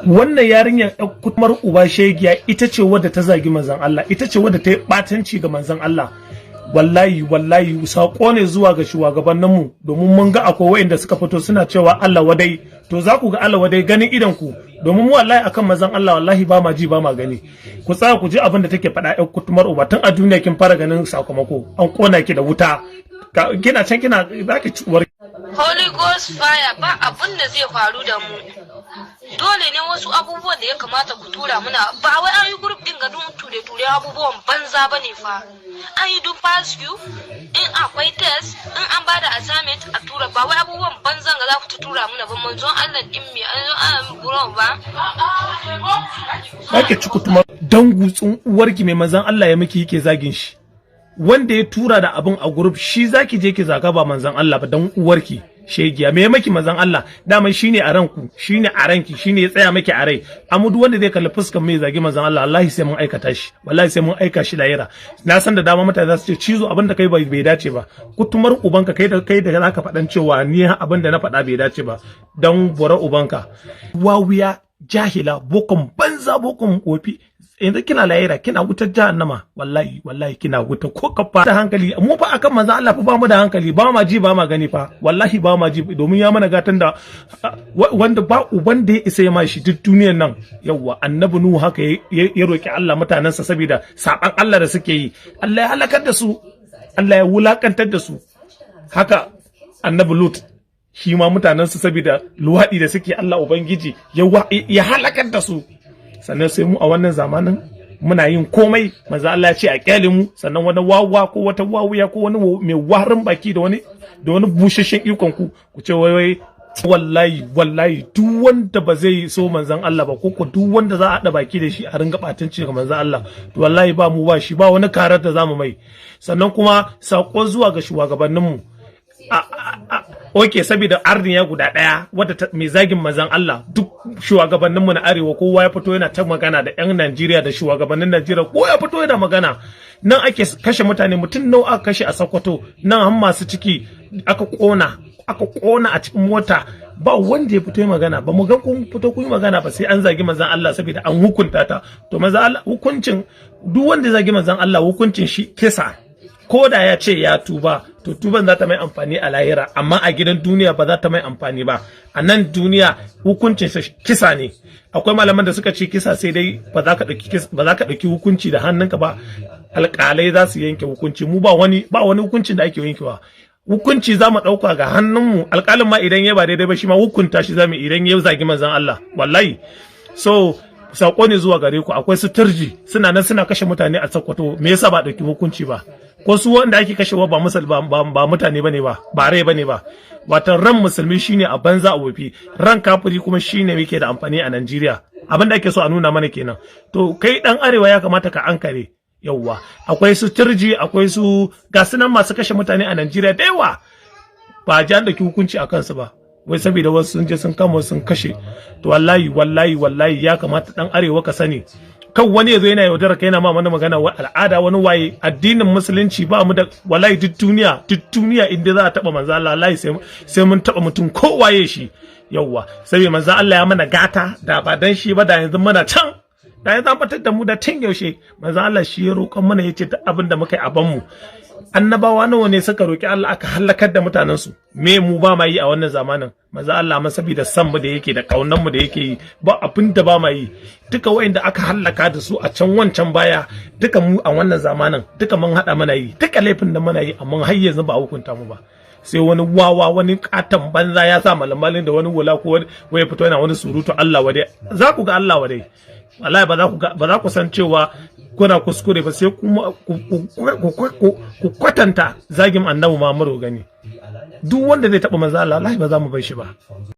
wannan yarinyar kutumar uba shegiya ita ce wadda ta zagi manzon Allah, ita ce wadda ta yi batanci ga manzon Allah. Wallahi sako ne zuwa ga shugabanninmu, domin mun ga akwai wayanda suka fito suna cewa Allah wadai, to za ku ga Allah wadai ganin idan ku, domin mu wallahi akan manzon Allah wallahi ba ma ji ba ma gani. Ku tsaya ku ji abin da take faɗa ƴan kutumar uba, tun a duniya kin fara ganin sakamako, an kona ki da wuta, kina can kina zaki ciwar. Holy Ghost fire ba abin da zai faru da mu. Dole ne wasu abubuwan da ya kamata ku tura muna, ba wai an yi group din ga dun ture abubuwan banza bane fa. An yi do pass you, in akwai test, in an bada assignment a tura, ba wai abubuwan banzan ga za ku tura muna ba, manzon Allah din me an buron ba. Kake ci kutuma dan gutsun uwarki mai manzon Allah ya miki yake zagin shi. Wanda ya tura da abin a group shi zaki je ki zaga ba manzon Allah ba, dan uwarki shegiya me maki manzon Allah, daman shine a ranku, shine a ranki, shine ya tsaya maki a rai. Amma duk wanda zai kalli fuskar mai zagi manzon Allah wallahi sai mun aikata shi, wallahi sai mun aika shi lahira. Na san da dama mutane za su ce cizo abin da kai bai dace ba, kutumar ubanka kai da zaka faɗan cewa ni abin da na faɗa bai dace ba, dan bora ubanka. Wawiya jahila bokon banza bokon kofi, yanzu kina lahira kina wutar jahannama, wallahi kina wuta ko kafa da hankali. Mu fa akan manzo Allah fa ba mu da hankali, ba ma ji ba ma gani fa, wallahi ba ma ji, domin ya mana gatan da wanda ba uban da ya isa ya mashi duk duniyar nan. Yawwa annabi Nuhu haka ya roki Allah mutanansa saboda saban Allah da suke yi, Allah ya halakar da su, Allah ya wulakantar da su. Haka annabi Lut shi ma mutanansa saboda luwadi da suke, Allah ubangiji ya halakar da su. Sannan sai mu a wannan zamanin muna yin komai manzo Allah ya ce a kyale mu, sannan wani wawa ko wata wawuya ko wani mai warin baki da wani busheshen ikon ku ce wai wallahi duk wanda ba zai so manzon Allah ba, ko duk wanda za a hada baki da shi a ringa batanci ga manzon Allah, to wallahi ba mu ba shi ba wani karar da zamu mai. Sannan kuma sako zuwa ga shugabanninmu, oke saboda arniya guda daya wadda mai zagin manzon Allah, duk shugabanninmu na arewa kowa ya fito yana ta magana da yan Najeriya da shugabannin Najeriya, kowa ya fito yana magana. Nan ake kashe mutane, mutum nawa aka kashe a Sokoto, nan har masu ciki aka kona a cikin mota, ba wanda ya fito magana. Ba mu ga kun fito kun magana ba, sai an zagi manzon Allah saboda an hukunta ta. To manzon Allah hukuncin duk wanda zagi manzon Allah hukuncin shi kisa. Ko da ya ce ya tuba, to tuban za ta mai amfani a lahira, amma a gidan duniya ba za ta mai amfani ba. A nan duniya hukuncin sa kisa ne. Akwai malaman da suka ce kisa sai dai ba za ka ɗauki hukunci da hannunka ba, alƙalai za su yanke hukunci. Mu ba wani hukuncin da ake yankewa. Hukunci za mu ɗauka ga hannunmu, alƙalin ma idan ya ba daidai ba shi ma hukunta shi za mu, idan ya zagi manzon Allah wallahi. So sako ne zuwa gare ku, akwai su turji suna nan suna kashe mutane a Sokoto, me yasa ba ɗauki hukunci ba? Ko su wanda ake kashewa ba mutane bane ba rai bane ba. Watan ran musulmi shine a banza a wofi, ran kafiri kuma shine yake da amfani a Najeriya. Abin da ake so a nuna mana kenan. To kai dan arewa ya kamata ka ankare. Yawwa akwai su turji, akwai su gasunan masu kashe mutane a Najeriya da yawa, ba ji an ɗauki hukunci a kansu ba, wai saboda wasu sun je sun kama sun kashe. To wallahi ya kamata dan arewa ka sani, kan wani yazo yana yaudara kai yana ma mana magana wa al'ada wani waye. Addinin musulunci ba mu da wallahi duk duniya inda za a taba manzo Allah wallahi sai mun taba mutum ko waye shi. Yawwa saboda manzo Allah ya mana gata, da ba dan shi ba da yanzu muna can, da yanzu an batar da mu da tun yaushe. Manzo Allah shi ya roƙon mana yace duk abin da muka yi a ban mu. Annabawa nawa ne suka roki Allah aka halakar da mutanen su, me mu ba ma yi a wannan zamanin? Manzo Allah ma saboda san mu da yake da kaunan mu da yake yi, ba abin da ba ma yi. Duka wayanda aka halaka da su a can wancan baya, duka mu a wannan zamanin duka mun hada mana yi, duka laifin da muna yi, amma har yanzu ba a hukunta mu ba. Sai wani wawa, wani katan banza ya sa malamalin da wani wula ko wani ya fito yana wani surutu. Allah wadai, za ku ga Allah wadai, wallahi ba za ku san cewa kuna kuskure ba, sai kuma ku kwatanta zagin annabi Muhammadu gani. Duk wanda zai taba manzo Allah wallahi ba za mu bar shi ba.